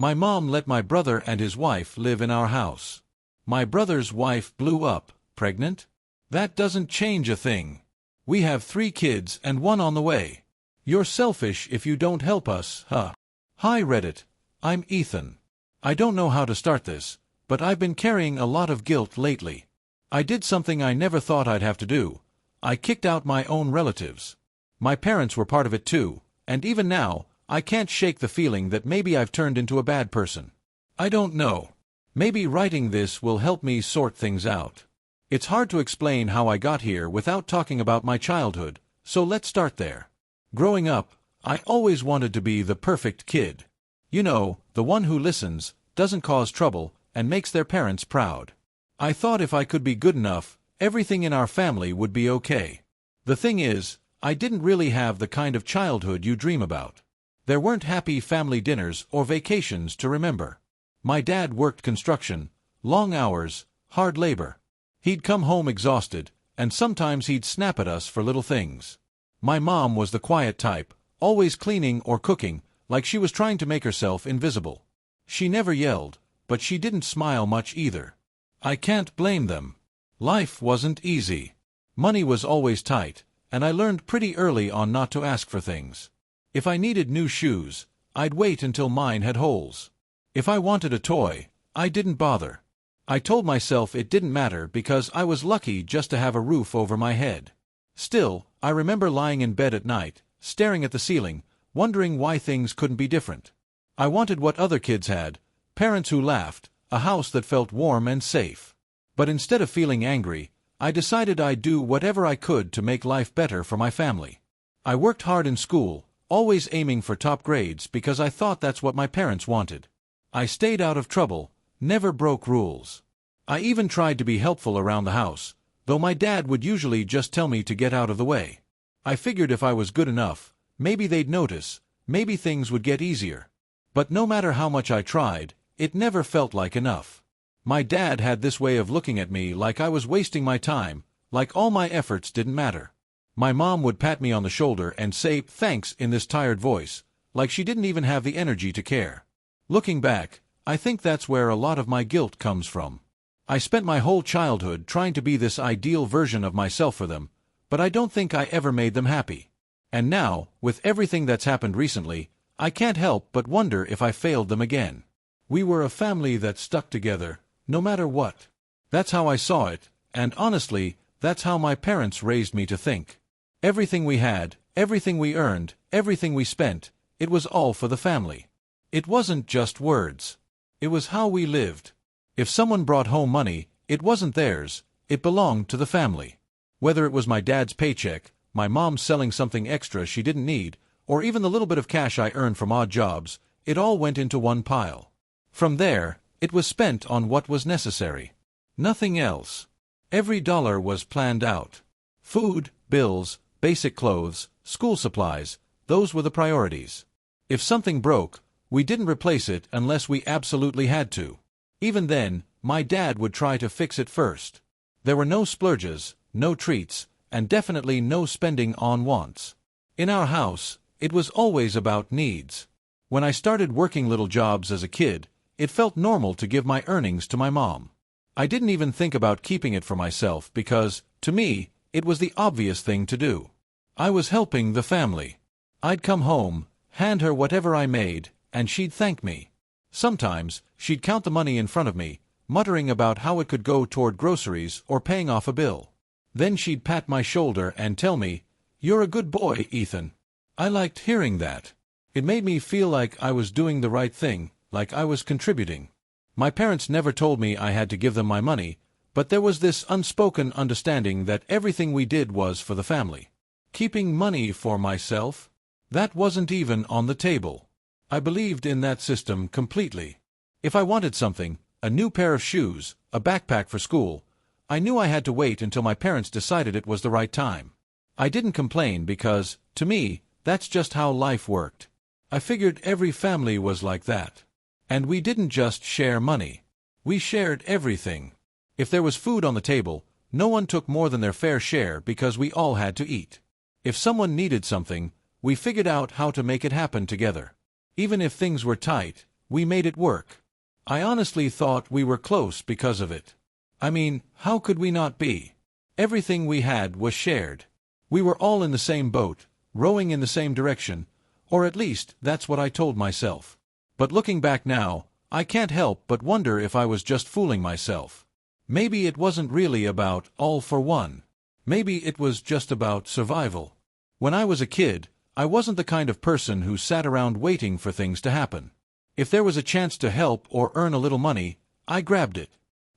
My mom let my brother and his wife live in our house. My brother's wife blew up, pregnant? That doesn't change a thing. We have 3 kids and 1 on the way. You're selfish if you don't help us, huh? Hi Reddit, I'm Ethan. I don't know how to start this, but I've been carrying a lot of guilt lately. I did something I never thought I'd have to do. I kicked out my own relatives. My parents were part of it too, and even now, I can't shake the feeling that maybe I've turned into a bad person. I don't know. Maybe writing this will help me sort things out. It's hard to explain how I got here without talking about my childhood, so let's start there. Growing up, I always wanted to be the perfect kid. You know, the one who listens, doesn't cause trouble, and makes their parents proud. I thought if I could be good enough, everything in our family would be okay. The thing is, I didn't really have the kind of childhood you dream about. There weren't happy family dinners or vacations to remember. My dad worked construction, long hours, hard labor. He'd come home exhausted, and sometimes he'd snap at us for little things. My mom was the quiet type, always cleaning or cooking, like she was trying to make herself invisible. She never yelled, but she didn't smile much either. I can't blame them. Life wasn't easy. Money was always tight, and I learned pretty early on not to ask for things. If I needed new shoes, I'd wait until mine had holes. If I wanted a toy, I didn't bother. I told myself it didn't matter because I was lucky just to have a roof over my head. Still, I remember lying in bed at night, staring at the ceiling, wondering why things couldn't be different. I wanted what other kids had, parents who laughed, a house that felt warm and safe. But instead of feeling angry, I decided I'd do whatever I could to make life better for my family. I worked hard in school, always aiming for top grades because I thought that's what my parents wanted. I stayed out of trouble, never broke rules. I even tried to be helpful around the house, though my dad would usually just tell me to get out of the way. I figured if I was good enough, maybe they'd notice, maybe things would get easier. But no matter how much I tried, it never felt like enough. My dad had this way of looking at me like I was wasting my time, like all my efforts didn't matter. My mom would pat me on the shoulder and say thanks in this tired voice, like she didn't even have the energy to care. Looking back, I think that's where a lot of my guilt comes from. I spent my whole childhood trying to be this ideal version of myself for them, but I don't think I ever made them happy. And now, with everything that's happened recently, I can't help but wonder if I failed them again. We were a family that stuck together, no matter what. That's how I saw it, and honestly, that's how my parents raised me to think. Everything we had, everything we earned, everything we spent, it was all for the family. It wasn't just words. It was how we lived. If someone brought home money, it wasn't theirs, it belonged to the family. Whether it was my dad's paycheck, my mom selling something extra she didn't need, or even the little bit of cash I earned from odd jobs, it all went into one pile. From there, it was spent on what was necessary. Nothing else. Every dollar was planned out. Food, bills, basic clothes, school supplies, those were the priorities. If something broke, we didn't replace it unless we absolutely had to. Even then, my dad would try to fix it first. There were no splurges, no treats, and definitely no spending on wants. In our house, it was always about needs. When I started working little jobs as a kid, it felt normal to give my earnings to my mom. I didn't even think about keeping it for myself because, to me, it was the obvious thing to do. I was helping the family. I'd come home, hand her whatever I made, and she'd thank me. Sometimes, she'd count the money in front of me, muttering about how it could go toward groceries or paying off a bill. Then she'd pat my shoulder and tell me, "You're a good boy, Ethan." I liked hearing that. It made me feel like I was doing the right thing, like I was contributing. My parents never told me I had to give them my money, but there was this unspoken understanding that everything we did was for the family. Keeping money for myself? That wasn't even on the table. I believed in that system completely. If I wanted something, a new pair of shoes, a backpack for school, I knew I had to wait until my parents decided it was the right time. I didn't complain because, to me, that's just how life worked. I figured every family was like that. And we didn't just share money. We shared everything. If there was food on the table, no one took more than their fair share because we all had to eat. If someone needed something, we figured out how to make it happen together. Even if things were tight, we made it work. I honestly thought we were close because of it. I mean, how could we not be? Everything we had was shared. We were all in the same boat, rowing in the same direction, or at least that's what I told myself. But looking back now, I can't help but wonder if I was just fooling myself. Maybe it wasn't really about all for one. Maybe it was just about survival. When I was a kid, I wasn't the kind of person who sat around waiting for things to happen. If there was a chance to help or earn a little money, I grabbed it.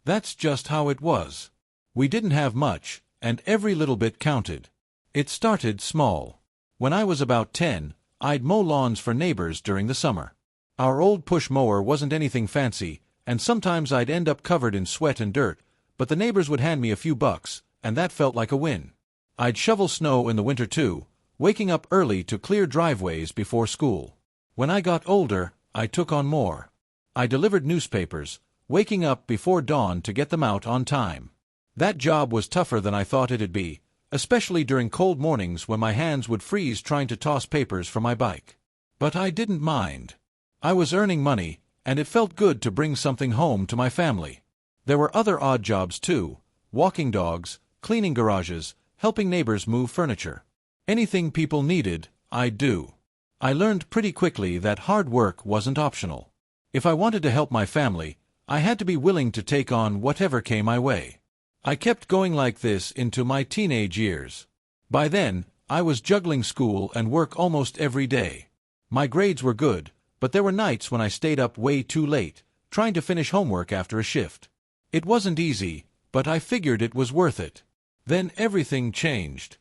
That's just how it was. We didn't have much, and every little bit counted. It started small. When I was about 10, I'd mow lawns for neighbors during the summer. Our old push mower wasn't anything fancy, and sometimes I'd end up covered in sweat and dirt, but the neighbors would hand me a few bucks, and that felt like a win. I'd shovel snow in the winter too, waking up early to clear driveways before school. When I got older, I took on more. I delivered newspapers, waking up before dawn to get them out on time. That job was tougher than I thought it'd be, especially during cold mornings when my hands would freeze trying to toss papers from my bike. But I didn't mind. I was earning money, and it felt good to bring something home to my family. There were other odd jobs too: walking dogs, cleaning garages, helping neighbors move furniture. Anything people needed, I'd do. I learned pretty quickly that hard work wasn't optional. If I wanted to help my family, I had to be willing to take on whatever came my way. I kept going like this into my teenage years. By then, I was juggling school and work almost every day. My grades were good, but there were nights when I stayed up way too late, trying to finish homework after a shift. It wasn't easy, but I figured it was worth it. Then everything changed.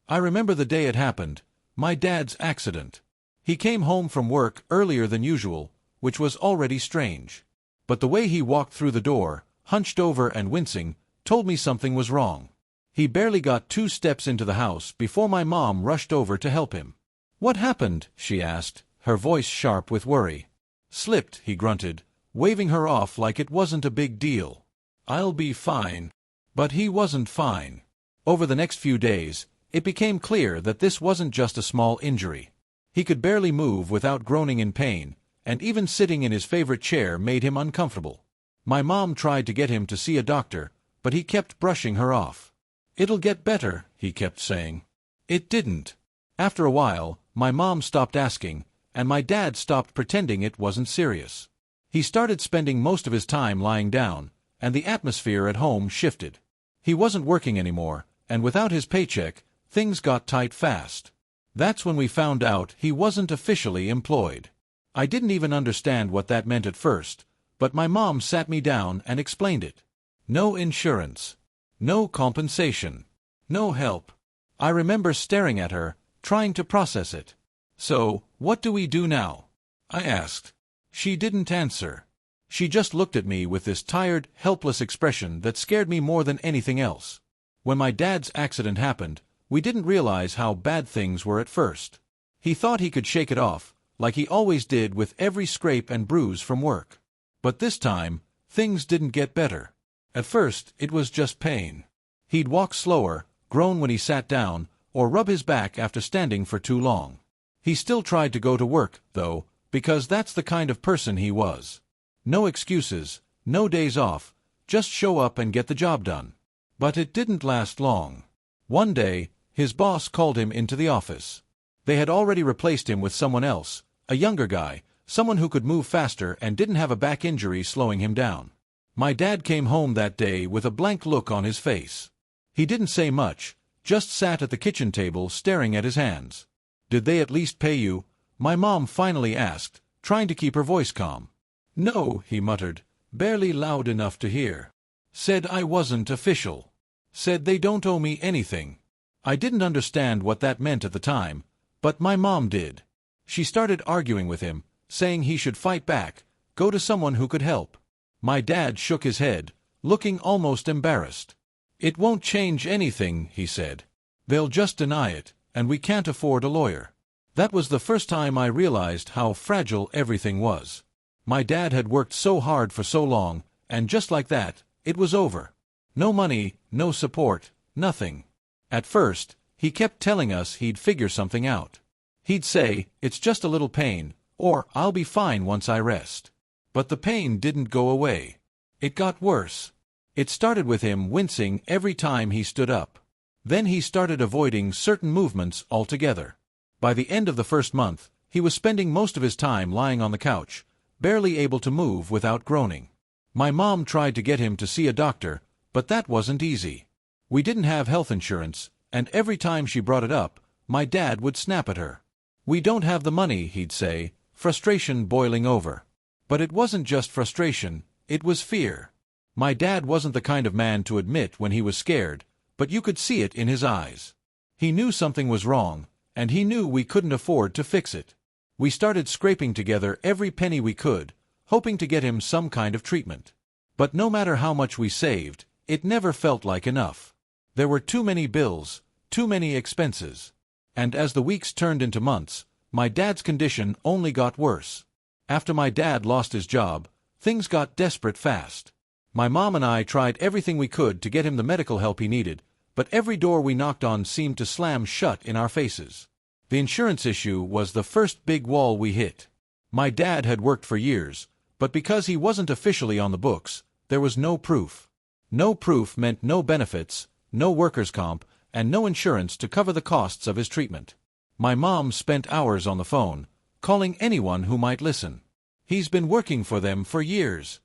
I remember the day it happened, my dad's accident. He came home from work earlier than usual, which was already strange. But the way he walked through the door, hunched over and wincing, told me something was wrong. He barely got 2 steps into the house before my mom rushed over to help him. "What happened?" she asked, her voice sharp with worry. "Slipped," he grunted, waving her off like it wasn't a big deal. "I'll be fine." But he wasn't fine. Over the next few days, it became clear that this wasn't just a small injury. He could barely move without groaning in pain, and even sitting in his favorite chair made him uncomfortable. My mom tried to get him to see a doctor, but he kept brushing her off. "It'll get better," he kept saying. It didn't. After a while, my mom stopped asking, and my dad stopped pretending it wasn't serious. He started spending most of his time lying down, and the atmosphere at home shifted. He wasn't working anymore, and without his paycheck, things got tight fast. That's when we found out he wasn't officially employed. I didn't even understand what that meant at first, but my mom sat me down and explained it. No insurance. No compensation. No help. I remember staring at her, trying to process it. "So, what do we do now?" I asked. She didn't answer. She just looked at me with this tired, helpless expression that scared me more than anything else. When my dad's accident happened, we didn't realize how bad things were at first. He thought he could shake it off, like he always did with every scrape and bruise from work. But this time, things didn't get better. At first, it was just pain. He'd walk slower, groan when he sat down, or rub his back after standing for too long. He still tried to go to work, though, because that's the kind of person he was. No excuses, no days off, just show up and get the job done. But it didn't last long. One day, his boss called him into the office. They had already replaced him with someone else, a younger guy, someone who could move faster and didn't have a back injury slowing him down. My dad came home that day with a blank look on his face. He didn't say much, just sat at the kitchen table staring at his hands. "Did they at least pay you?" my mom finally asked, trying to keep her voice calm. "No," he muttered, barely loud enough to hear. "Said I wasn't official. Said they don't owe me anything." I didn't understand what that meant at the time, but my mom did. She started arguing with him, saying he should fight back, go to someone who could help. My dad shook his head, looking almost embarrassed. "It won't change anything," he said. "They'll just deny it, and we can't afford a lawyer." That was the first time I realized how fragile everything was. My dad had worked so hard for so long, and just like that, it was over. No money, no support, nothing. At first, he kept telling us he'd figure something out. He'd say, "It's just a little pain," or "I'll be fine once I rest." But the pain didn't go away. It got worse. It started with him wincing every time he stood up. Then he started avoiding certain movements altogether. By the end of the first month, he was spending most of his time lying on the couch, barely able to move without groaning. My mom tried to get him to see a doctor, but that wasn't easy. We didn't have health insurance, and every time she brought it up, my dad would snap at her. "We don't have the money," he'd say, frustration boiling over. But it wasn't just frustration, it was fear. My dad wasn't the kind of man to admit when he was scared, but you could see it in his eyes. He knew something was wrong, and he knew we couldn't afford to fix it. We started scraping together every penny we could, hoping to get him some kind of treatment. But no matter how much we saved, it never felt like enough. There were too many bills, too many expenses. And as the weeks turned into months, my dad's condition only got worse. After my dad lost his job, things got desperate fast. My mom and I tried everything we could to get him the medical help he needed, but every door we knocked on seemed to slam shut in our faces. The insurance issue was the first big wall we hit. My dad had worked for years, but because he wasn't officially on the books, there was no proof. No proof meant no benefits, no workers' comp, and no insurance to cover the costs of his treatment. My mom spent hours on the phone, calling anyone who might listen. "He's been working for them for years."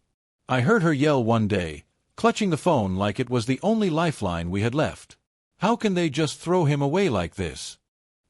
I heard her yell one day, clutching the phone like it was the only lifeline we had left. "How can they just throw him away like this?"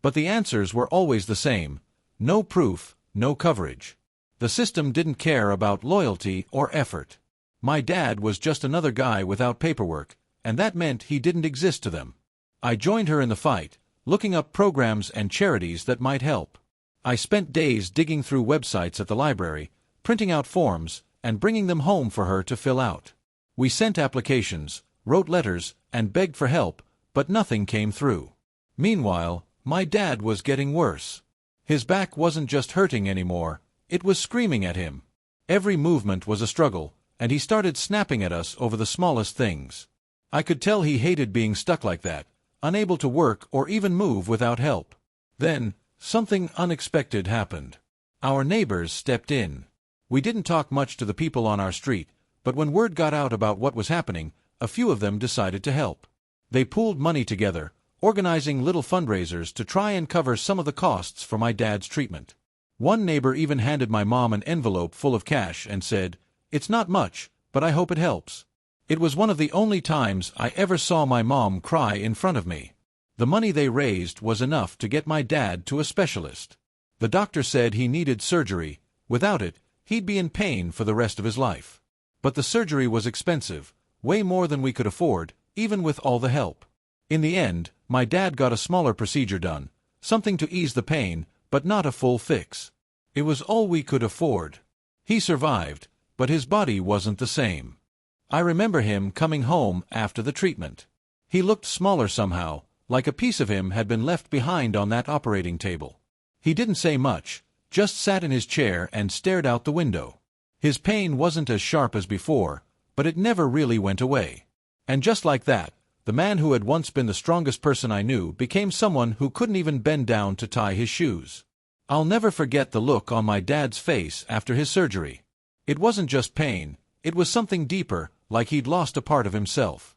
But the answers were always the same: no proof, no coverage. The system didn't care about loyalty or effort. My dad was just another guy without paperwork, and that meant he didn't exist to them. I joined her in the fight, looking up programs and charities that might help. I spent days digging through websites at the library, printing out forms, and bringing them home for her to fill out. We sent applications, wrote letters, and begged for help, but nothing came through. Meanwhile, my dad was getting worse. His back wasn't just hurting anymore, it was screaming at him. Every movement was a struggle, and he started snapping at us over the smallest things. I could tell he hated being stuck like that, unable to work or even move without help. Then, something unexpected happened. Our neighbors stepped in. We didn't talk much to the people on our street, but when word got out about what was happening, a few of them decided to help. They pooled money together, organizing little fundraisers to try and cover some of the costs for my dad's treatment. One neighbor even handed my mom an envelope full of cash and said, "It's not much, but I hope it helps." It was one of the only times I ever saw my mom cry in front of me. The money they raised was enough to get my dad to a specialist. The doctor said he needed surgery. Without it, he'd be in pain for the rest of his life. But the surgery was expensive, way more than we could afford, even with all the help. In the end, my dad got a smaller procedure done, something to ease the pain, but not a full fix. It was all we could afford. He survived, but his body wasn't the same. I remember him coming home after the treatment. He looked smaller somehow, like a piece of him had been left behind on that operating table. He didn't say much, just sat in his chair and stared out the window. His pain wasn't as sharp as before, but it never really went away. And just like that, the man who had once been the strongest person I knew became someone who couldn't even bend down to tie his shoes. I'll never forget the look on my dad's face after his surgery. It wasn't just pain, it was something deeper, like he'd lost a part of himself.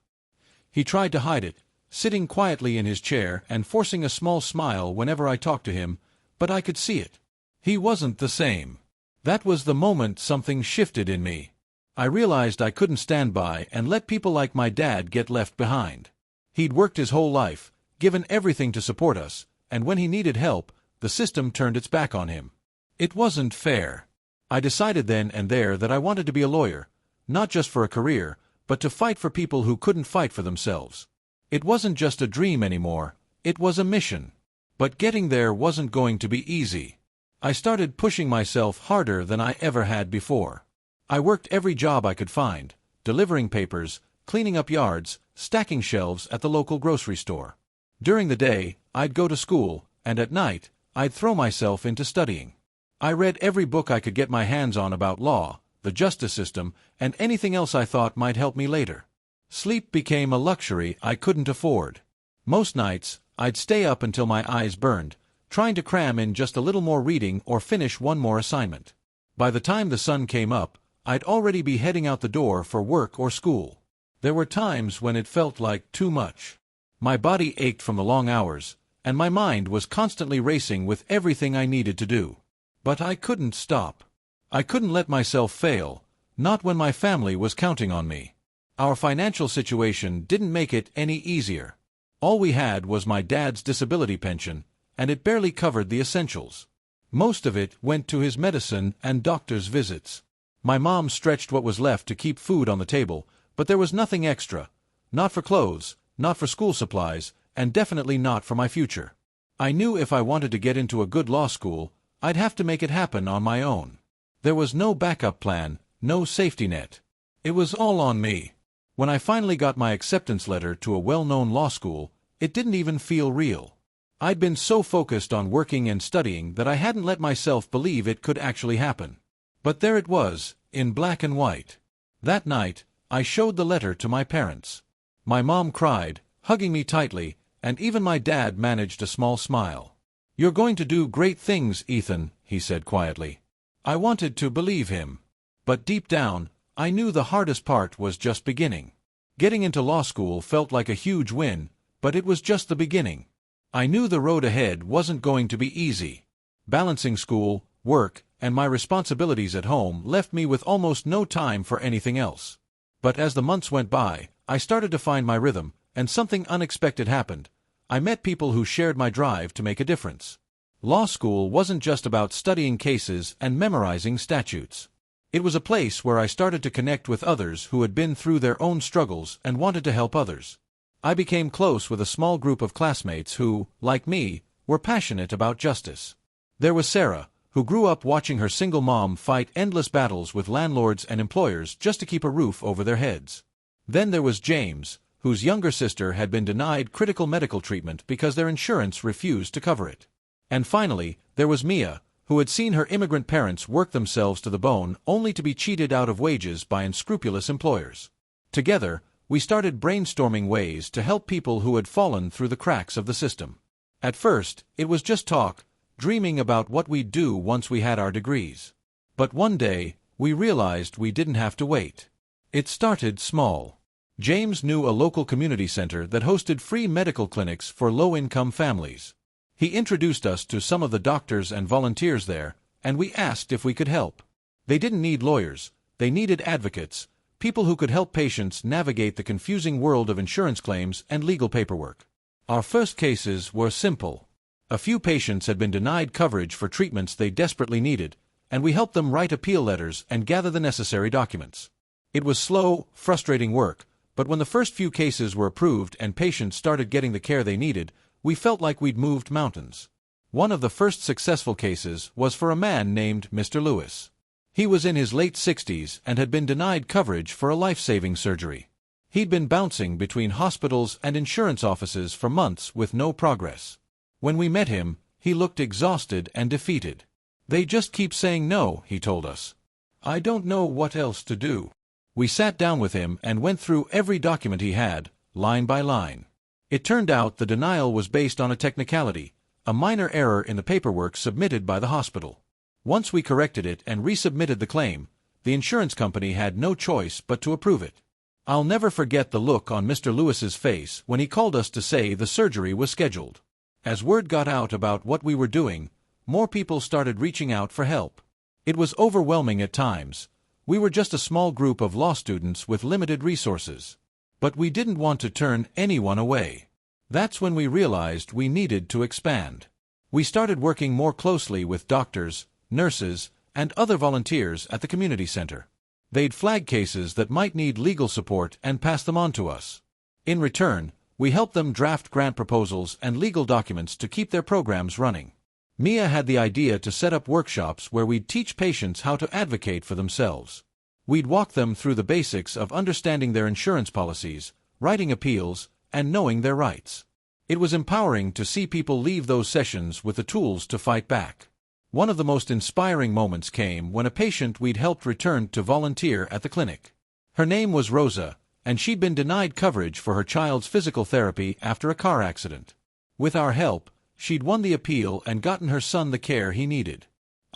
He tried to hide it, sitting quietly in his chair and forcing a small smile whenever I talked to him, but I could see it. He wasn't the same. That was the moment something shifted in me. I realized I couldn't stand by and let people like my dad get left behind. He'd worked his whole life, given everything to support us, and when he needed help, the system turned its back on him. It wasn't fair. I decided then and there that I wanted to be a lawyer, not just for a career, but to fight for people who couldn't fight for themselves. It wasn't just a dream anymore, it was a mission. But getting there wasn't going to be easy. I started pushing myself harder than I ever had before. I worked every job I could find, delivering papers, cleaning up yards, stacking shelves at the local grocery store. During the day, I'd go to school, and at night, I'd throw myself into studying. I read every book I could get my hands on about law, the justice system, and anything else I thought might help me later. Sleep became a luxury I couldn't afford. Most nights, I'd stay up until my eyes burned, trying to cram in just a little more reading or finish one more assignment. By the time the sun came up, I'd already be heading out the door for work or school. There were times when it felt like too much. My body ached from the long hours, and my mind was constantly racing with everything I needed to do. But I couldn't stop. I couldn't let myself fail, not when my family was counting on me. Our financial situation didn't make it any easier. All we had was my dad's disability pension, and it barely covered the essentials. Most of it went to his medicine and doctor's visits. My mom stretched what was left to keep food on the table, but there was nothing extra. Not for clothes, not for school supplies, and definitely not for my future. I knew if I wanted to get into a good law school, I'd have to make it happen on my own. There was no backup plan, no safety net. It was all on me. When I finally got my acceptance letter to a well-known law school, it didn't even feel real. I'd been so focused on working and studying that I hadn't let myself believe it could actually happen. But there it was, in black and white. That night, I showed the letter to my parents. My mom cried, hugging me tightly, and even my dad managed a small smile. "You're going to do great things, Ethan," he said quietly. I wanted to believe him. But deep down, I knew the hardest part was just beginning. Getting into law school felt like a huge win, but it was just the beginning. I knew the road ahead wasn't going to be easy. Balancing school, work, and my responsibilities at home left me with almost no time for anything else. But as the months went by, I started to find my rhythm, and something unexpected happened. I met people who shared my drive to make a difference. Law school wasn't just about studying cases and memorizing statutes. It was a place where I started to connect with others who had been through their own struggles and wanted to help others. I became close with a small group of classmates who, like me, were passionate about justice. There was Sarah, who grew up watching her single mom fight endless battles with landlords and employers just to keep a roof over their heads. Then there was James, whose younger sister had been denied critical medical treatment because their insurance refused to cover it. And finally, there was Mia, who had seen her immigrant parents work themselves to the bone only to be cheated out of wages by unscrupulous employers. Together, we started brainstorming ways to help people who had fallen through the cracks of the system. At first, it was just talk, dreaming about what we'd do once we had our degrees. But one day, we realized we didn't have to wait. It started small. James knew a local community center that hosted free medical clinics for low-income families. He introduced us to some of the doctors and volunteers there, and we asked if we could help. They didn't need lawyers, they needed advocates, people who could help patients navigate the confusing world of insurance claims and legal paperwork. Our first cases were simple. A few patients had been denied coverage for treatments they desperately needed, and we helped them write appeal letters and gather the necessary documents. It was slow, frustrating work, but when the first few cases were approved and patients started getting the care they needed, we felt like we'd moved mountains. One of the first successful cases was for a man named Mr. Lewis. He was in his late 60s and had been denied coverage for a life-saving surgery. He'd been bouncing between hospitals and insurance offices for months with no progress. When we met him, he looked exhausted and defeated. "They just keep saying no," he told us. "I don't know what else to do." We sat down with him and went through every document he had, line by line. It turned out the denial was based on a technicality, a minor error in the paperwork submitted by the hospital. Once we corrected it and resubmitted the claim, the insurance company had no choice but to approve it. I'll never forget the look on Mr. Lewis's face when he called us to say the surgery was scheduled. As word got out about what we were doing, more people started reaching out for help. It was overwhelming at times. We were just a small group of law students with limited resources. But we didn't want to turn anyone away. That's when we realized we needed to expand. We started working more closely with doctors, nurses, and other volunteers at the community center. They'd flag cases that might need legal support and pass them on to us. In return, we helped them draft grant proposals and legal documents to keep their programs running. Mia had the idea to set up workshops where we'd teach patients how to advocate for themselves. We'd walk them through the basics of understanding their insurance policies, writing appeals, and knowing their rights. It was empowering to see people leave those sessions with the tools to fight back. One of the most inspiring moments came when a patient we'd helped returned to volunteer at the clinic. Her name was Rosa, and she'd been denied coverage for her child's physical therapy after a car accident. With our help, she'd won the appeal and gotten her son the care he needed.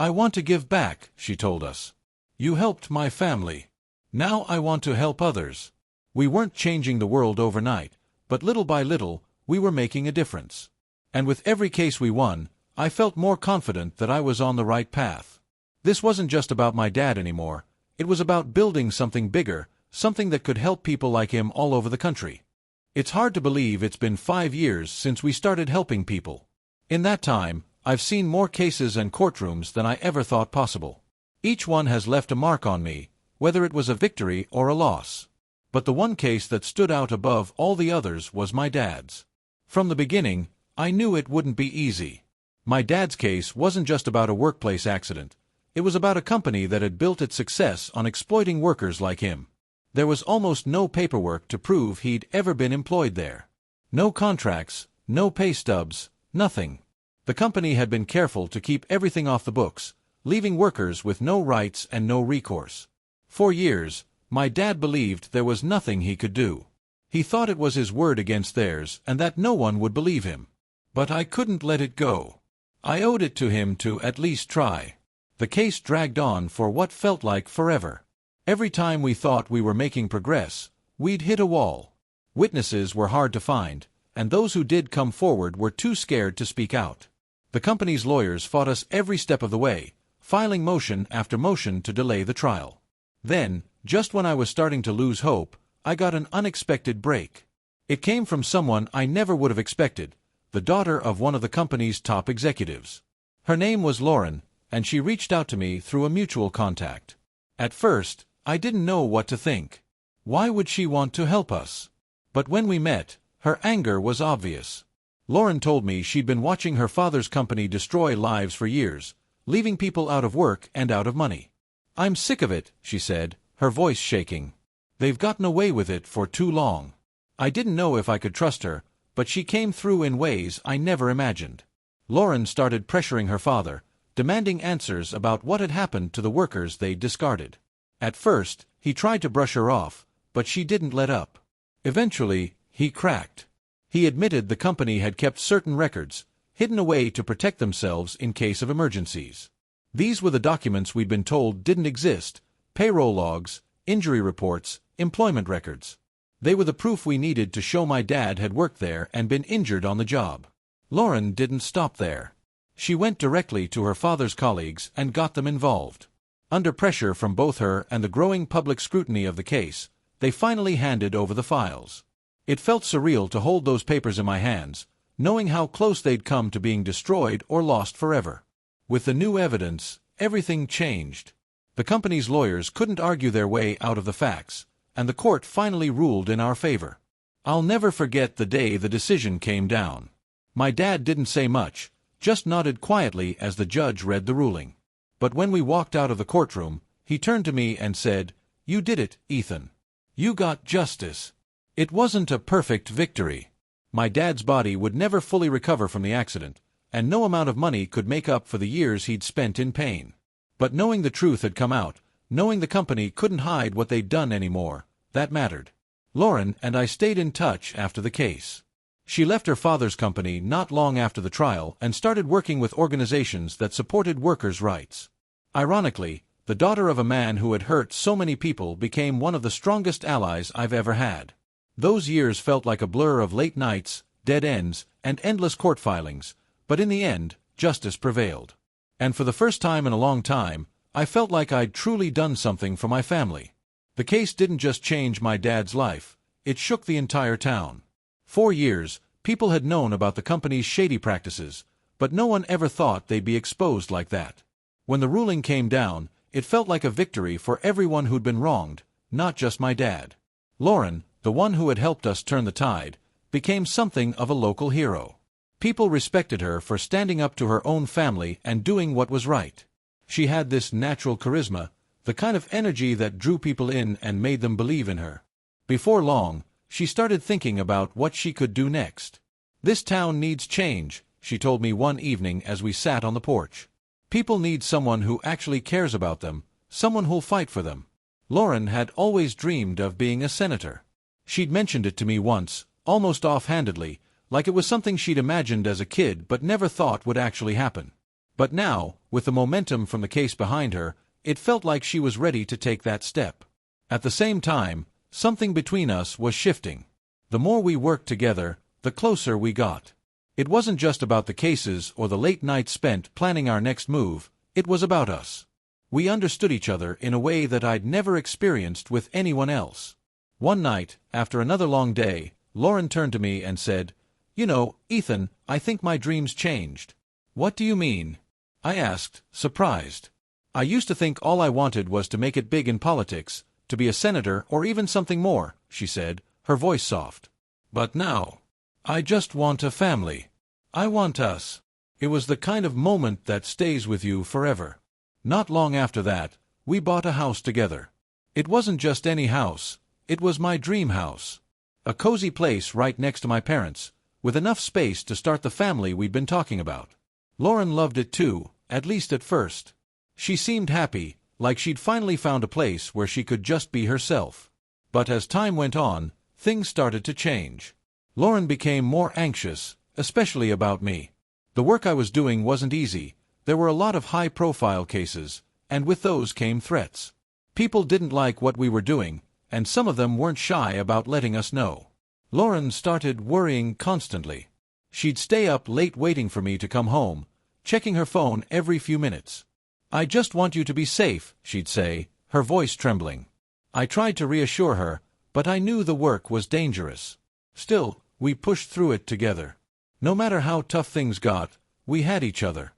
I want to give back, she told us. You helped my family. Now I want to help others. We weren't changing the world overnight, but little by little, we were making a difference. And with every case we won, I felt more confident that I was on the right path. This wasn't just about my dad anymore. It was about building something bigger, something that could help people like him all over the country. It's hard to believe it's been 5 years since we started helping people. In that time, I've seen more cases and courtrooms than I ever thought possible. Each one has left a mark on me, whether it was a victory or a loss. But the one case that stood out above all the others was my dad's. From the beginning, I knew it wouldn't be easy. My dad's case wasn't just about a workplace accident. It was about a company that had built its success on exploiting workers like him. There was almost no paperwork to prove he'd ever been employed there. No contracts, no pay stubs, nothing. The company had been careful to keep everything off the books, leaving workers with no rights and no recourse. For years, my dad believed there was nothing he could do. He thought it was his word against theirs and that no one would believe him. But I couldn't let it go. I owed it to him to at least try. The case dragged on for what felt like forever. Every time we thought we were making progress, we'd hit a wall. Witnesses were hard to find, and those who did come forward were too scared to speak out. The company's lawyers fought us every step of the way, filing motion after motion to delay the trial. Then, just when I was starting to lose hope, I got an unexpected break. It came from someone I never would have expected, the daughter of one of the company's top executives. Her name was Lauren, and she reached out to me through a mutual contact. At first, I didn't know what to think. Why would she want to help us? But when we met, her anger was obvious. Lauren told me she'd been watching her father's company destroy lives for years, leaving people out of work and out of money. I'm sick of it, she said, her voice shaking. They've gotten away with it for too long. I didn't know if I could trust her, but she came through in ways I never imagined. Lauren started pressuring her father, demanding answers about what had happened to the workers they'd discarded. At first, he tried to brush her off, but she didn't let up. Eventually, he cracked. He admitted the company had kept certain records, hidden away to protect themselves in case of emergencies. These were the documents we'd been told didn't exist: payroll logs, injury reports, employment records. They were the proof we needed to show my dad had worked there and been injured on the job. Lauren didn't stop there. She went directly to her father's colleagues and got them involved. Under pressure from both her and the growing public scrutiny of the case, they finally handed over the files. It felt surreal to hold those papers in my hands, knowing how close they'd come to being destroyed or lost forever. With the new evidence, everything changed. The company's lawyers couldn't argue their way out of the facts, and the court finally ruled in our favor. I'll never forget the day the decision came down. My dad didn't say much, just nodded quietly as the judge read the ruling. But when we walked out of the courtroom, he turned to me and said, "You did it, Ethan. You got justice." It wasn't a perfect victory. My dad's body would never fully recover from the accident, and no amount of money could make up for the years he'd spent in pain. But knowing the truth had come out, knowing the company couldn't hide what they'd done anymore, that mattered. Lauren and I stayed in touch after the case. She left her father's company not long after the trial and started working with organizations that supported workers' rights. Ironically, the daughter of a man who had hurt so many people became one of the strongest allies I've ever had. Those years felt like a blur of late nights, dead ends, and endless court filings, but in the end, justice prevailed. And for the first time in a long time, I felt like I'd truly done something for my family. The case didn't just change my dad's life, it shook the entire town. For years, people had known about the company's shady practices, but no one ever thought they'd be exposed like that. When the ruling came down, it felt like a victory for everyone who'd been wronged, not just my dad. Lauren, the one who had helped us turn the tide, became something of a local hero. People respected her for standing up to her own family and doing what was right. She had this natural charisma, the kind of energy that drew people in and made them believe in her. Before long, she started thinking about what she could do next. "This town needs change," she told me one evening as we sat on the porch. "People need someone who actually cares about them, someone who'll fight for them." Lauren had always dreamed of being a senator. She'd mentioned it to me once, almost offhandedly, like it was something she'd imagined as a kid but never thought would actually happen. But now, with the momentum from the case behind her, it felt like she was ready to take that step. At the same time, something between us was shifting. The more we worked together, the closer we got. It wasn't just about the cases or the late nights spent planning our next move, it was about us. We understood each other in a way that I'd never experienced with anyone else. One night, after another long day, Lauren turned to me and said, "You know, Ethan, I think my dreams changed." "What do you mean?" I asked, surprised. "I used to think all I wanted was to make it big in politics, to be a senator or even something more," she said, her voice soft. "But now, I just want a family. I want us." It was the kind of moment that stays with you forever. Not long after that, we bought a house together. It wasn't just any house, it was my dream house. A cozy place right next to my parents', with enough space to start the family we'd been talking about. Lauren loved it too, at least at first. She seemed happy, like she'd finally found a place where she could just be herself. But as time went on, things started to change. Lauren became more anxious, especially about me. The work I was doing wasn't easy. There were a lot of high-profile cases, and with those came threats. People didn't like what we were doing, and some of them weren't shy about letting us know. Lauren started worrying constantly. She'd stay up late waiting for me to come home, checking her phone every few minutes. "I just want you to be safe," she'd say, her voice trembling. I tried to reassure her, but I knew the work was dangerous. Still, we pushed through it together. No matter how tough things got, we had each other.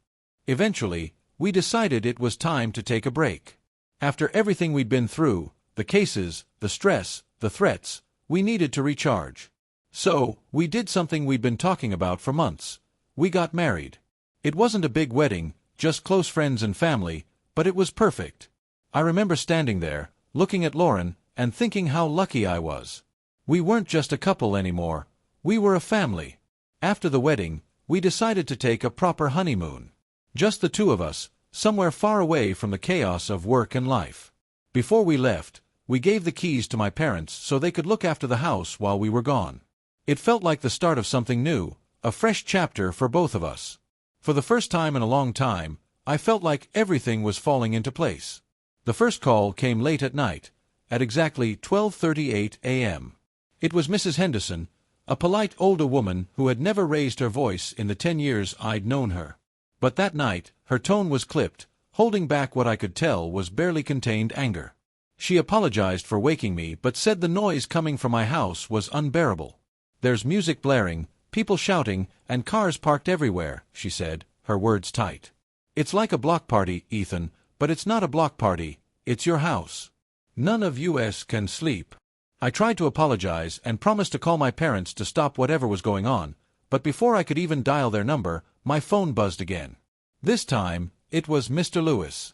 Eventually, we decided it was time to take a break. After everything we'd been through, the cases, the stress, the threats, we needed to recharge. So, we did something we'd been talking about for months. We got married. It wasn't a big wedding, just close friends and family, but it was perfect. I remember standing there, looking at Lauren, and thinking how lucky I was. We weren't just a couple anymore, we were a family. After the wedding, we decided to take a proper honeymoon. Just the two of us, somewhere far away from the chaos of work and life. Before we left, we gave the keys to my parents so they could look after the house while we were gone. It felt like the start of something new, a fresh chapter for both of us. For the first time in a long time, I felt like everything was falling into place. The first call came late at night, at exactly 12:38 a.m. It was Mrs. Henderson, a polite older woman who had never raised her voice in the 10 years I'd known her. But that night, her tone was clipped, holding back what I could tell was barely contained anger. She apologized for waking me but said the noise coming from my house was unbearable. "There's music blaring, people shouting, and cars parked everywhere," she said, her words tight. "It's like a block party, Ethan, but it's not a block party, it's your house. None of us can sleep." I tried to apologize and promised to call my parents to stop whatever was going on, but before I could even dial their number, my phone buzzed again. This time, it was Mr. Lewis.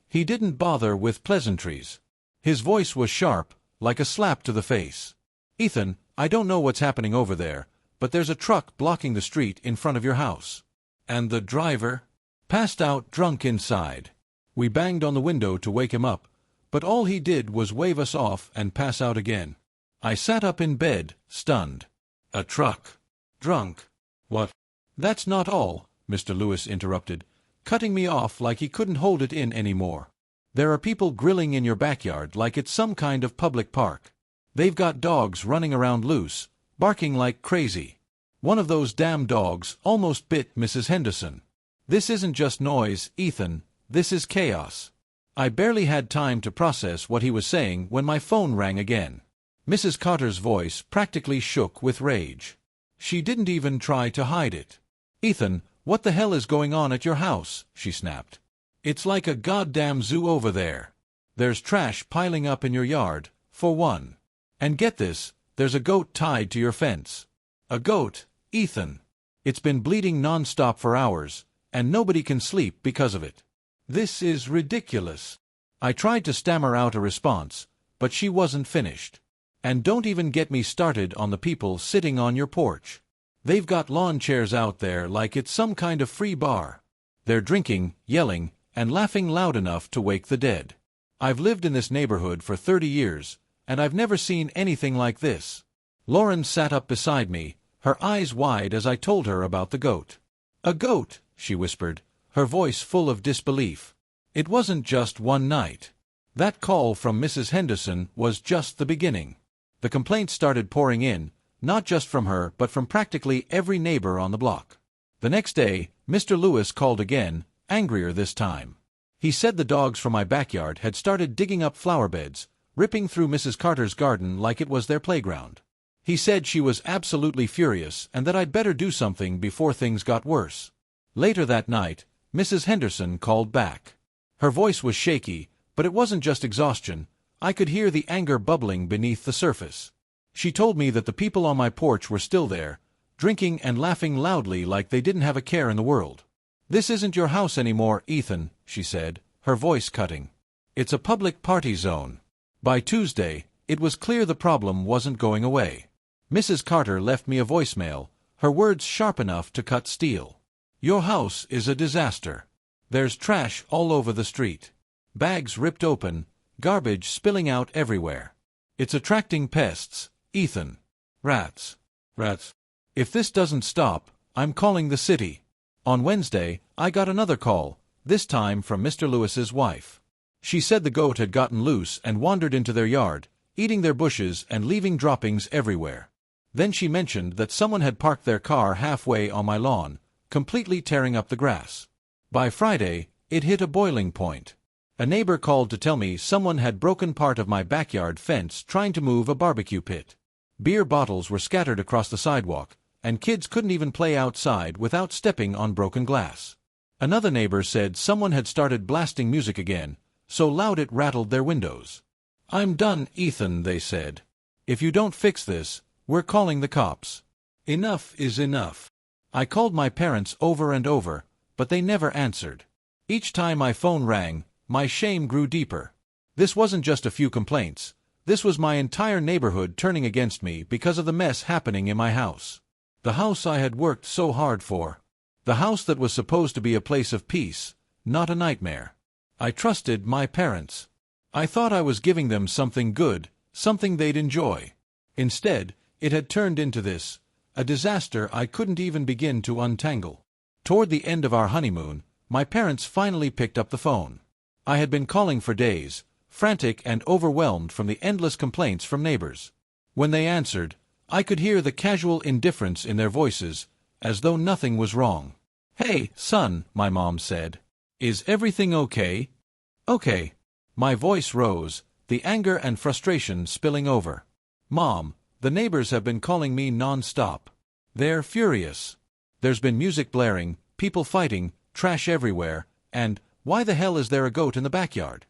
He didn't bother with pleasantries. His voice was sharp, like a slap to the face. "Ethan, I don't know what's happening over there, but there's a truck blocking the street in front of your house. And the driver passed out drunk inside." We banged on the window to wake him up, but all he did was wave us off and pass out again. I sat up in bed, stunned. "A truck. Drunk. What?" "That's not all," Mr. Lewis interrupted, cutting me off like he couldn't hold it in anymore. "There are people grilling in your backyard like it's some kind of public park. They've got dogs running around loose, barking like crazy. One of those damn dogs almost bit Mrs. Henderson. This isn't just noise, Ethan, this is chaos." I barely had time to process what he was saying when my phone rang again. Mrs. Carter's voice practically shook with rage. She didn't even try to hide it. "Ethan, what the hell is going on at your house?" she snapped. "It's like a goddamn zoo over there. There's trash piling up in your yard, for one. And get this, there's a goat tied to your fence." "A goat, Ethan? It's been bleeding non-stop for hours, and nobody can sleep because of it. This is ridiculous." I tried to stammer out a response, but she wasn't finished. "And don't even get me started on the people sitting on your porch. They've got lawn chairs out there like it's some kind of free bar. They're drinking, yelling, and laughing loud enough to wake the dead. I've lived in this neighborhood for 30 years, and I've never seen anything like this." Lauren sat up beside me, her eyes wide as I told her about the goat. "A goat," she whispered, her voice full of disbelief. It wasn't just one night. That call from Mrs. Henderson was just the beginning. The complaints started pouring in, not just from her but from practically every neighbor on the block. The next day, Mr. Lewis called again, angrier this time. He said the dogs from my backyard had started digging up flower beds, ripping through Mrs. Carter's garden like it was their playground. He said she was absolutely furious and that I'd better do something before things got worse. Later that night, Mrs. Henderson called back. Her voice was shaky, but it wasn't just exhaustion. I could hear the anger bubbling beneath the surface. She told me that the people on my porch were still there, drinking and laughing loudly like they didn't have a care in the world. "This isn't your house anymore, Ethan," she said, her voice cutting. "It's a public party zone." By Tuesday, it was clear the problem wasn't going away. Mrs. Carter left me a voicemail, her words sharp enough to cut steel. "Your house is a disaster. There's trash all over the street. Bags ripped open, garbage spilling out everywhere. It's attracting pests, Ethan. Rats. Rats. If this doesn't stop, I'm calling the city." On Wednesday, I got another call, this time from Mr. Lewis's wife. She said the goat had gotten loose and wandered into their yard, eating their bushes and leaving droppings everywhere. Then she mentioned that someone had parked their car halfway on my lawn, completely tearing up the grass. By Friday, it hit a boiling point. A neighbor called to tell me someone had broken part of my backyard fence trying to move a barbecue pit. Beer bottles were scattered across the sidewalk, and kids couldn't even play outside without stepping on broken glass. Another neighbor said someone had started blasting music again, so loud it rattled their windows. "I'm done, Ethan," they said. "If you don't fix this, we're calling the cops. Enough is enough." I called my parents over and over, but they never answered. Each time my phone rang, my shame grew deeper. This wasn't just a few complaints. This was my entire neighborhood turning against me because of the mess happening in my house. The house I had worked so hard for. The house that was supposed to be a place of peace, not a nightmare. I trusted my parents. I thought I was giving them something good, something they'd enjoy. Instead, it had turned into this, a disaster I couldn't even begin to untangle. Toward the end of our honeymoon, my parents finally picked up the phone. I had been calling for days, frantic and overwhelmed from the endless complaints from neighbors. When they answered, I could hear the casual indifference in their voices, as though nothing was wrong. "Hey, son," my mom said. "Is everything okay?" "Okay." My voice rose, the anger and frustration spilling over. "Mom, the neighbors have been calling me non-stop. They're furious. There's been music blaring, people fighting, trash everywhere, and why the hell is there a goat in the backyard?"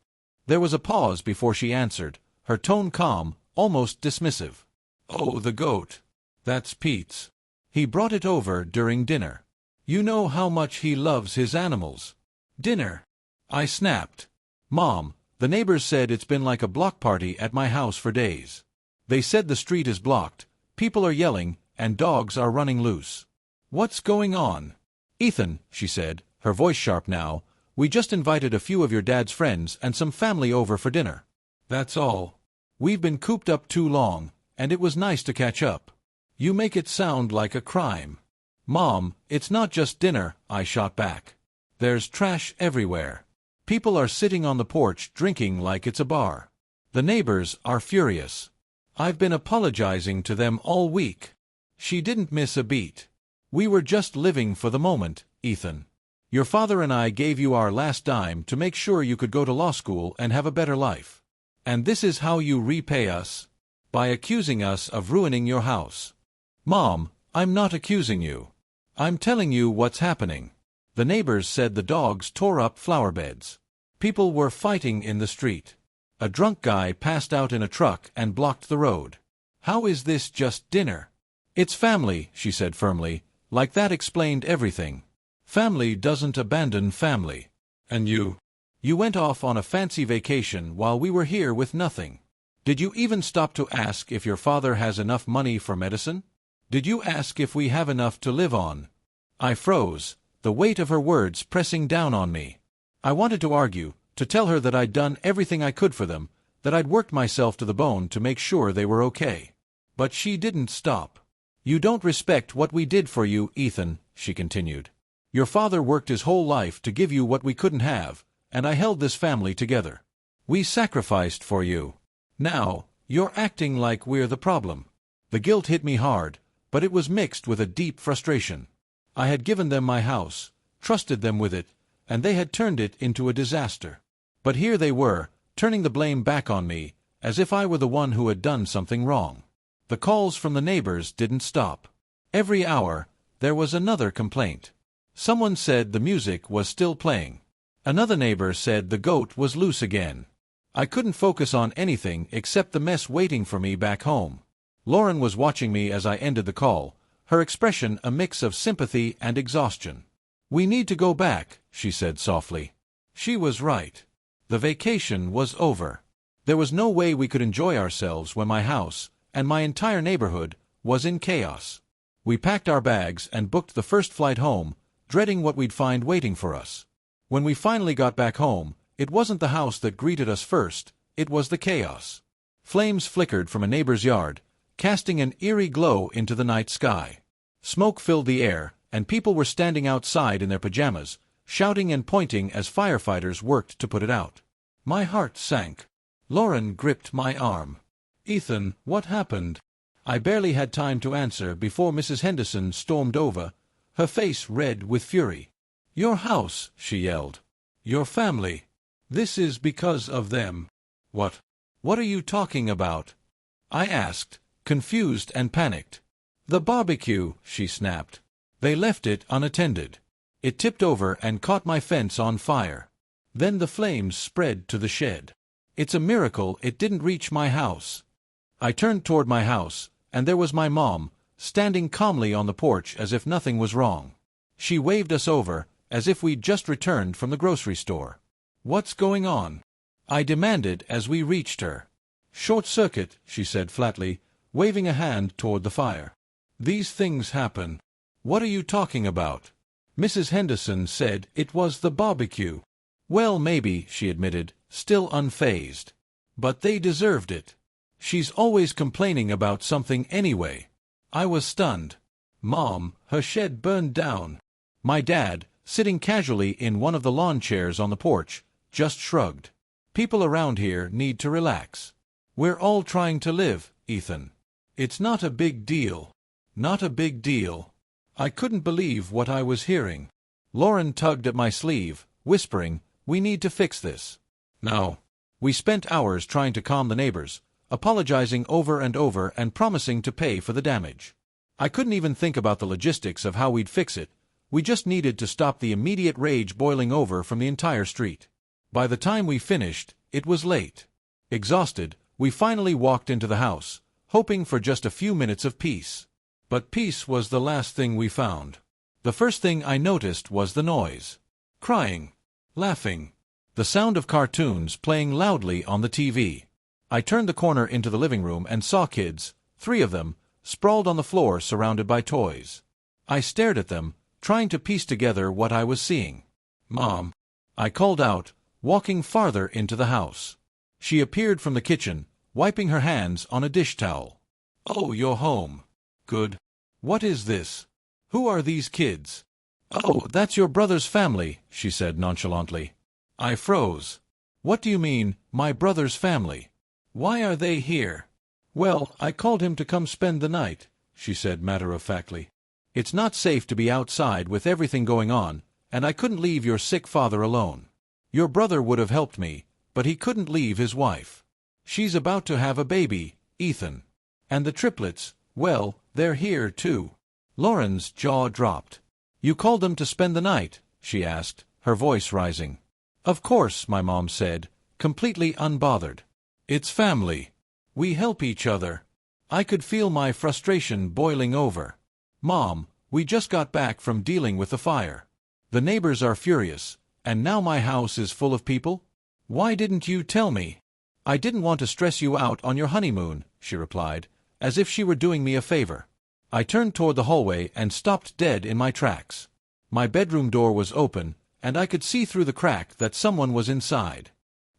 There was a pause before she answered, her tone calm, almost dismissive. "Oh, the goat. That's Pete's. He brought it over during dinner. You know how much he loves his animals." "Dinner?" I snapped. "Mom, the neighbors said it's been like a block party at my house for days. They said the street is blocked, people are yelling, and dogs are running loose. What's going on?" "Ethan," she said, her voice sharp now, "we just invited a few of your dad's friends and some family over for dinner. That's all. We've been cooped up too long, and it was nice to catch up." "You make it sound like a crime." "Mom, it's not just dinner," I shot back. "There's trash everywhere. People are sitting on the porch drinking like it's a bar. The neighbors are furious. I've been apologizing to them all week." She didn't miss a beat. "We were just living for the moment, Ethan. Your father and I gave you our last dime to make sure you could go to law school and have a better life. And this is how you repay us? By accusing us of ruining your house." "Mom, I'm not accusing you. I'm telling you what's happening. The neighbors said the dogs tore up flower beds. People were fighting in the street. A drunk guy passed out in a truck and blocked the road. How is this just dinner?" "It's family," she said firmly, like that explained everything. "Family doesn't abandon family. And you went off on a fancy vacation while we were here with nothing. Did you even stop to ask if your father has enough money for medicine? Did you ask if we have enough to live on?" I froze, the weight of her words pressing down on me. I wanted to argue, to tell her that I'd done everything I could for them, that I'd worked myself to the bone to make sure they were okay. But she didn't stop. "You don't respect what we did for you, Ethan," she continued. Your father worked his whole life to give you what we couldn't have, and I held this family together. We sacrificed for you. Now, you're acting like we're the problem." The guilt hit me hard, but it was mixed with a deep frustration. I had given them my house, trusted them with it, and they had turned it into a disaster. But here they were, turning the blame back on me, as if I were the one who had done something wrong. The calls from the neighbors didn't stop. Every hour, there was another complaint. Someone said the music was still playing. Another neighbor said the goat was loose again. I couldn't focus on anything except the mess waiting for me back home. Lauren was watching me as I ended the call, her expression a mix of sympathy and exhaustion. "We need to go back," she said softly. She was right. The vacation was over. There was no way we could enjoy ourselves when my house, and my entire neighborhood, was in chaos. We packed our bags and booked the first flight home, dreading what we'd find waiting for us. When we finally got back home, it wasn't the house that greeted us first, it was the chaos. Flames flickered from a neighbor's yard, casting an eerie glow into the night sky. Smoke filled the air, and people were standing outside in their pajamas, shouting and pointing as firefighters worked to put it out. My heart sank. Lauren gripped my arm. "Ethan, what happened?" I barely had time to answer before Mrs. Henderson stormed over, her face red with fury. "Your house," she yelled. "Your family. This is because of them." "What? What are you talking about?" I asked, confused and panicked. "The barbecue," she snapped. "They left it unattended. It tipped over and caught my fence on fire. Then the flames spread to the shed. It's a miracle it didn't reach my house." I turned toward my house, and there was my mom, standing calmly on the porch as if nothing was wrong. She waved us over, as if we'd just returned from the grocery store. "What's going on?" I demanded as we reached her. "Short circuit," she said flatly, waving a hand toward the fire. "These things happen." "What are you talking about?" Mrs. Henderson said it was the barbecue. "Well, maybe," she admitted, still unfazed. "But they deserved it. She's always complaining about something anyway." I was stunned. "Mom, her shed burned down." My dad, sitting casually in one of the lawn chairs on the porch, just shrugged. "People around here need to relax. We're all trying to live, Ethan. It's not a big deal." Not a big deal. I couldn't believe what I was hearing. Lauren tugged at my sleeve, whispering, "We need to fix this." "No." We spent hours trying to calm the neighbors, apologizing over and promising to pay for the damage. I couldn't even think about the logistics of how we'd fix it. We just needed to stop the immediate rage boiling over from the entire street. By the time we finished, it was late. Exhausted, we finally walked into the house, hoping for just a few minutes of peace. But peace was the last thing we found. The first thing I noticed was the noise. Crying. Laughing. The sound of cartoons playing loudly on the TV. I turned the corner into the living room and saw kids, 3 of them, sprawled on the floor surrounded by toys. I stared at them, trying to piece together what I was seeing. "Mom," I called out, walking farther into the house. She appeared from the kitchen, wiping her hands on a dish towel. "Oh, you're home. Good. What is this? Who are these kids?" "Oh, that's your brother's family," she said nonchalantly. I froze. "What do you mean, my brother's family? Why are they here?" "Well, I called him to come spend the night," she said matter-of-factly. "It's not safe to be outside with everything going on, and I couldn't leave your sick father alone. Your brother would have helped me, but he couldn't leave his wife. She's about to have a baby, Ethan. And the triplets, well, they're here too." Lauren's jaw dropped. "You called them to spend the night?" she asked, her voice rising. "Of course," my mom said, completely unbothered. "It's family. We help each other." I could feel my frustration boiling over. "Mom, we just got back from dealing with the fire. The neighbors are furious, and now my house is full of people? Why didn't you tell me?" "I didn't want to stress you out on your honeymoon," she replied, as if she were doing me a favor. I turned toward the hallway and stopped dead in my tracks. My bedroom door was open, and I could see through the crack that someone was inside.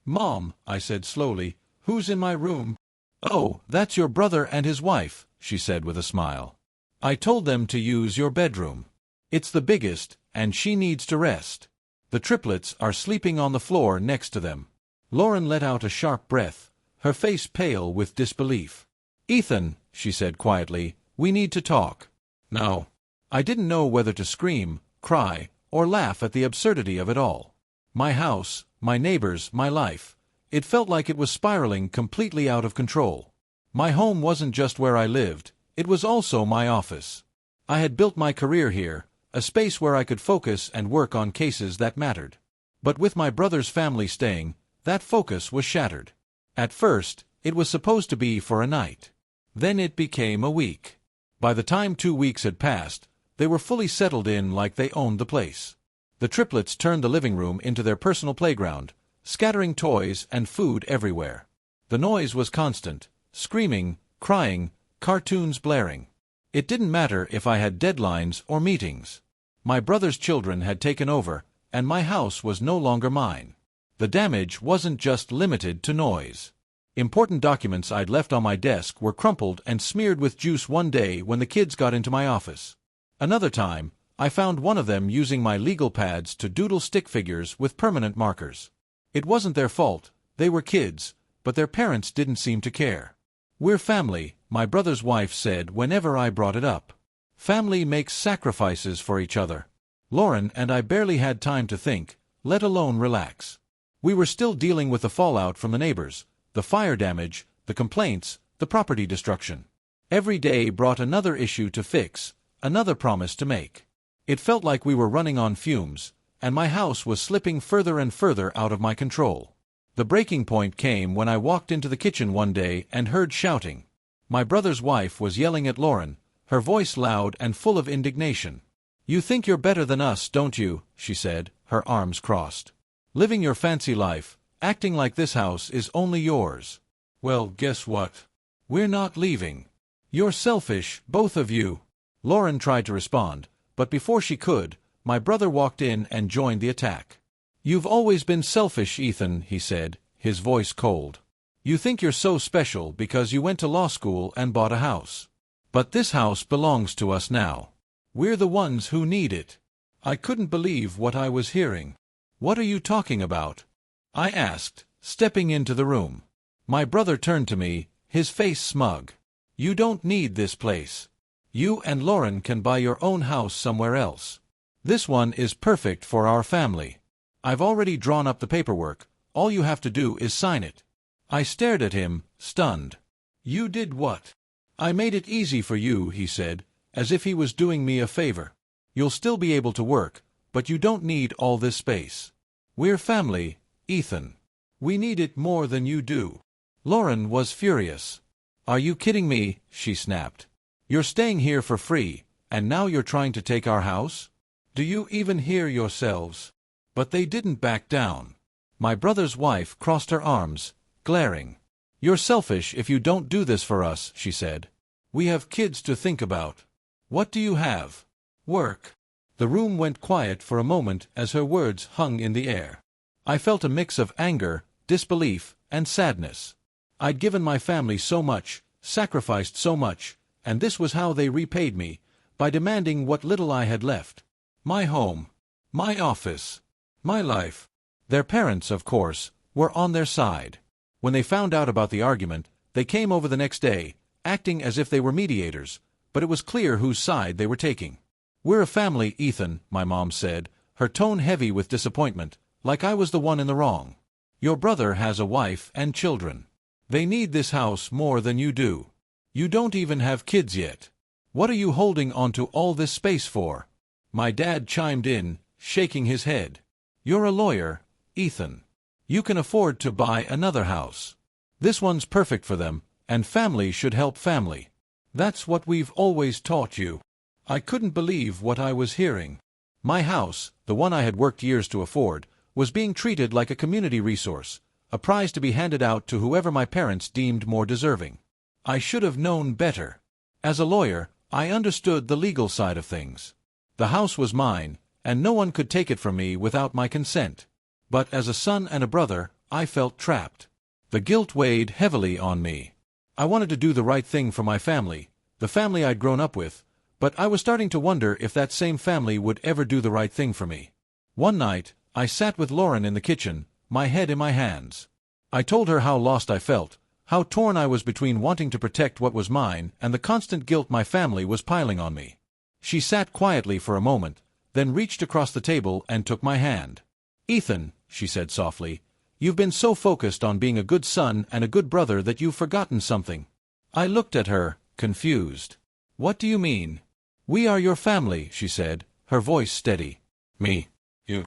"Mom," I said slowly, "who's in my room?" "Oh, that's your brother and his wife," she said with a smile. "I told them to use your bedroom." It's the biggest, and she needs to rest. The triplets are sleeping on the floor next to them. Lauren let out a sharp breath, her face pale with disbelief. Ethan, she said quietly, we need to talk. Now. I didn't know whether to scream, cry, or laugh at the absurdity of it all. My house, my neighbors, my life. It felt like it was spiraling completely out of control. My home wasn't just where I lived, it was also my office. I had built my career here, a space where I could focus and work on cases that mattered. But with my brother's family staying, that focus was shattered. At first, it was supposed to be for a night. Then it became a week. By the time 2 weeks had passed, they were fully settled in like they owned the place. The triplets turned the living room into their personal playground, scattering toys and food everywhere. The noise was constant, screaming, crying, cartoons blaring. It didn't matter if I had deadlines or meetings. My brother's children had taken over, and my house was no longer mine. The damage wasn't just limited to noise. Important documents I'd left on my desk were crumpled and smeared with juice one day when the kids got into my office. Another time, I found one of them using my legal pads to doodle stick figures with permanent markers. It wasn't their fault, they were kids, but their parents didn't seem to care. We're family, my brother's wife said whenever I brought it up. Family makes sacrifices for each other. Lauren and I barely had time to think, let alone relax. We were still dealing with the fallout from the neighbors, the fire damage, the complaints, the property destruction. Every day brought another issue to fix, another promise to make. It felt like we were running on fumes, and my house was slipping further and further out of my control. The breaking point came when I walked into the kitchen one day and heard shouting. My brother's wife was yelling at Lauren, her voice loud and full of indignation. You think you're better than us, don't you? She said, her arms crossed. Living your fancy life, acting like this house is only yours. Well, guess what? We're not leaving. You're selfish, both of you. Lauren tried to respond, but before she could, my brother walked in and joined the attack. You've always been selfish, Ethan, he said, his voice cold. You think you're so special because you went to law school and bought a house. But this house belongs to us now. We're the ones who need it. I couldn't believe what I was hearing. What are you talking about? I asked, stepping into the room. My brother turned to me, his face smug. You don't need this place. You and Lauren can buy your own house somewhere else. This one is perfect for our family. I've already drawn up the paperwork. All you have to do is sign it. I stared at him, stunned. You did what? I made it easy for you, he said, as if he was doing me a favor. You'll still be able to work, but you don't need all this space. We're family, Ethan. We need it more than you do. Lauren was furious. Are you kidding me? She snapped. You're staying here for free, and now you're trying to take our house? Do you even hear yourselves? But they didn't back down. My brother's wife crossed her arms, glaring. You're selfish if you don't do this for us, she said. We have kids to think about. What do you have? Work. The room went quiet for a moment as her words hung in the air. I felt a mix of anger, disbelief, and sadness. I'd given my family so much, sacrificed so much, and this was how they repaid me, by demanding what little I had left. My home. My office. My life. Their parents, of course, were on their side. When they found out about the argument, they came over the next day, acting as if they were mediators, but it was clear whose side they were taking. We're a family, Ethan, my mom said, her tone heavy with disappointment, like I was the one in the wrong. Your brother has a wife and children. They need this house more than you do. You don't even have kids yet. What are you holding onto all this space for? My dad chimed in, shaking his head. You're a lawyer, Ethan. You can afford to buy another house. This one's perfect for them, and family should help family. That's what we've always taught you. I couldn't believe what I was hearing. My house, the one I had worked years to afford, was being treated like a community resource, a prize to be handed out to whoever my parents deemed more deserving. I should have known better. As a lawyer, I understood the legal side of things. The house was mine, and no one could take it from me without my consent. But as a son and a brother, I felt trapped. The guilt weighed heavily on me. I wanted to do the right thing for my family, the family I'd grown up with, But I was starting to wonder if that same family would ever do the right thing for me. One night, I sat with Lauren in the kitchen, my head in my hands. I told her how lost I felt, how torn I was between wanting to protect what was mine and the constant guilt my family was piling on me. She sat quietly for a moment, then reached across the table and took my hand. "Ethan," she said softly, "you've been so focused on being a good son and a good brother that you've forgotten something." I looked at her, confused. "What do you mean?" "We are your family," she said, her voice steady. "Me? You?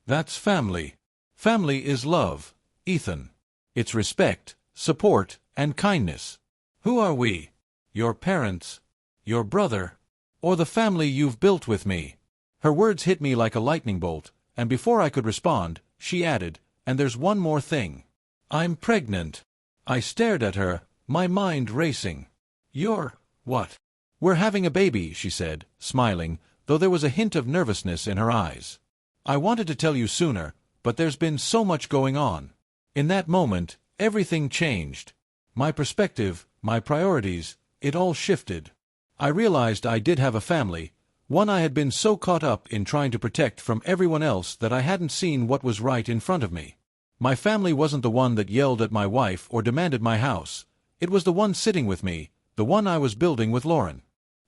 That's family. Family is love, Ethan. It's respect, support, and kindness. Who are we? Your parents? Your brother? Or the family you've built with me?" Her words hit me like a lightning bolt, and before I could respond, she added, "And there's one more thing. I'm pregnant." I stared at her, my mind racing. "You're what?" "We're having a baby," she said, smiling, though there was a hint of nervousness in her eyes. "I wanted to tell you sooner, but there's been so much going on." In that moment, everything changed. My perspective, my priorities, it all shifted. I realized I did have a family, one I had been so caught up in trying to protect from everyone else that I hadn't seen what was right in front of me. My family wasn't the one that yelled at my wife or demanded my house. It was the one sitting with me, the one I was building with Lauren.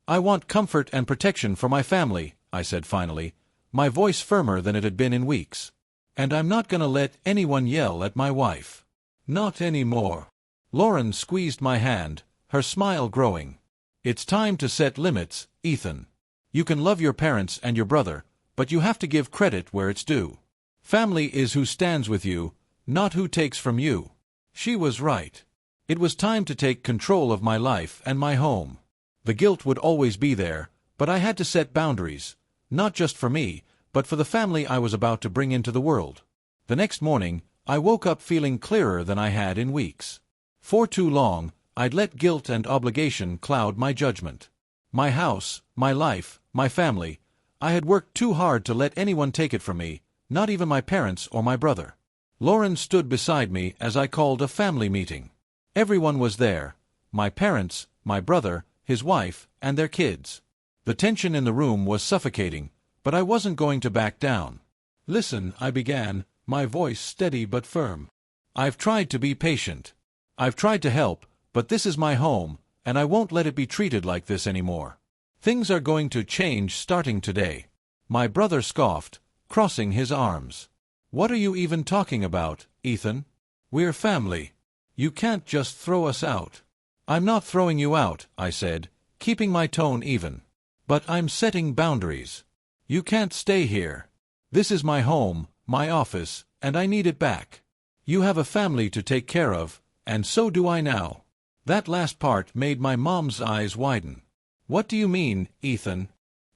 "I want comfort and protection for my family," I said finally, my voice firmer than it had been in weeks. "And I'm not going to let anyone yell at my wife. Not anymore." Lauren squeezed my hand, her smile growing. "It's time to set limits, Ethan. You can love your parents and your brother, but you have to give credit where it's due. Family is who stands with you, not who takes from you." She was right. It was time to take control of my life and my home. The guilt would always be there, but I had to set boundaries, not just for me, but for the family I was about to bring into the world. The next morning, I woke up feeling clearer than I had in weeks. For too long, I'd let guilt and obligation cloud my judgment. My house, my life, my family, I had worked too hard to let anyone take it from me, not even my parents or my brother. Lauren stood beside me as I called a family meeting. Everyone was there: my parents, my brother, his wife, and their kids. The tension in the room was suffocating, but I wasn't going to back down. "Listen," I began, my voice steady but firm. "I've tried to be patient. I've tried to help, but this is my home, and I won't let it be treated like this anymore. Things are going to change starting today." My brother scoffed, crossing his arms. "What are you even talking about, Ethan? We're family. You can't just throw us out." "I'm not throwing you out," I said, keeping my tone even. "But I'm setting boundaries. You can't stay here. This is my home, my office, and I need it back. You have a family to take care of, and so do I now." That last part made my mom's eyes widen. "What do you mean, Ethan?"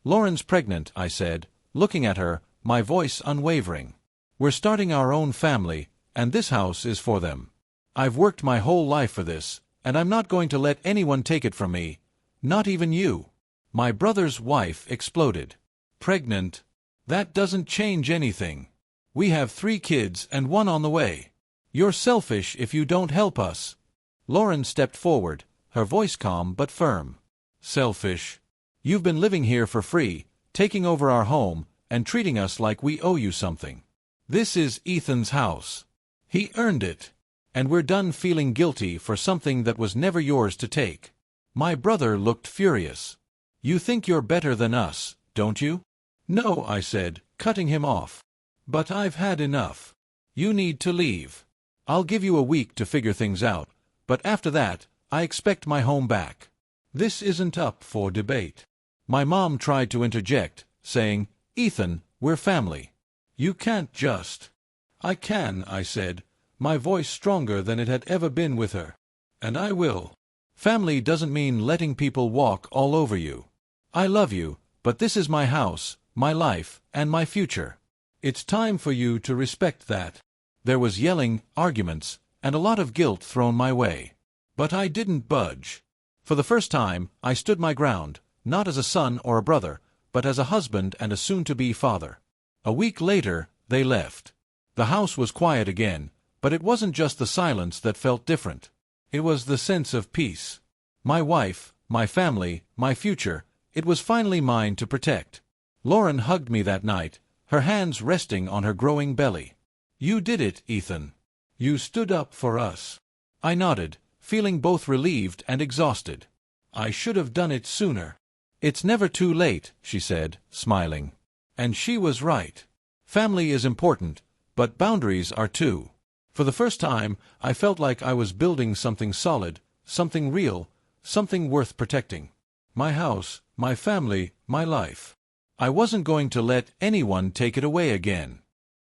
"Lauren's pregnant," I said, looking at her, my voice unwavering. "We're starting our own family, and this house is for them. I've worked my whole life for this, and I'm not going to let anyone take it from me, not even you." My brother's wife exploded. "Pregnant? That doesn't change anything. We have 3 kids and 1 on the way. You're selfish if you don't help us." Lauren stepped forward, her voice calm but firm. "Selfish? You've been living here for free, taking over our home, and treating us like we owe you something. This is Ethan's house. He earned it. And we're done feeling guilty for something that was never yours to take." My brother looked furious. "You think you're better than us, don't you?" "No," I said, cutting him off. "But I've had enough. You need to leave. I'll give you a week to figure things out, but after that, I expect my home back. This isn't up for debate." My mom tried to interject, saying, "Ethan, we're family. You can't just." "I can," I said, my voice stronger than it had ever been with her. "And I will. Family doesn't mean letting people walk all over you. I love you, but this is my house, my life, and my future. It's time for you to respect that." There was yelling, arguments, and a lot of guilt thrown my way. But I didn't budge. For the first time, I stood my ground, not as a son or a brother, but as a husband and a soon-to-be father. A week later, they left. The house was quiet again, but it wasn't just the silence that felt different. It was the sense of peace. My wife, my family, my future, It was finally mine to protect. Lauren hugged me that night, her hands resting on her growing belly. You did it, Ethan. You stood up for us. I nodded, feeling both relieved and exhausted. I should have done it sooner. It's never too late, she said, smiling. And she was right. Family is important, but boundaries are too. For the first time, I felt like I was building something solid, something real, something worth protecting. My house, my family, my life. I wasn't going to let anyone take it away again.